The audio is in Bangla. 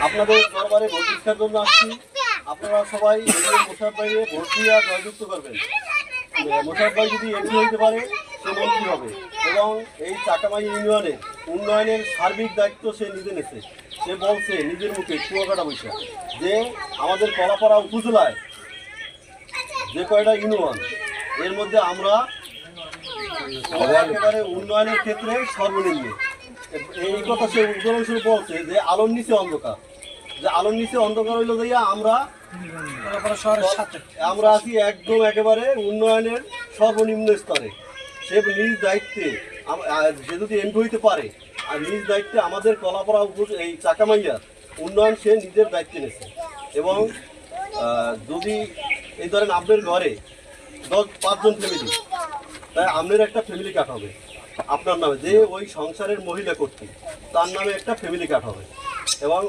আপনাদের দরবারে ভোট ভিক্ষার জন্য আসছি। আপনারা সবাই মোশাররফ ভাইয়ে ভোট দিয়ে জয়যুক্ত করবেন। মোশাররফ ভাই যদি এমপি হইতে পারে সে মন্ত্রী হবে এবং এই চাকামাই ইউনিয়নের উন্নয়নের সার্বিক দায়িত্ব সে নিজে নেছে। সে বলছে নিজের মুখে কুয়াকাটা বৈশা যে আমাদের কলাপাড়া উপজেলায় যে কয়টা ইউনিয়ন এর মধ্যে আমরা একেবারে উন্নয়নের ক্ষেত্রে সর্বনিম্ন। এই কথা সে উদাহরণস্বরূপ বলছে যে আলোর নিচে অন্ধকার, যে আলোর নিচে অন্ধকার হইল যাইয়া আমরা আছি একদম একেবারে উন্নয়নের সর্বনিম্ন স্তরে। সে নিজ দায়িত্বে সে যদি এমপি হইতে পারে আর নিজ দায়িত্বে আমাদের কলাপাড়া এই চাকামাইয়ার উন্নয়ন সে নিজের দায়িত্বে নিয়েছে। এবং যদি এই ধরেন আপনার ঘরে 5 জন ফ্যামিলি, তাই আপনার একটা ফ্যামিলি কার্ড হবে আপনার নামে, যে ওই সংসারের মহিলা কর্তৃক তার নামে একটা ফ্যামিলি কার্ড হবে। এবং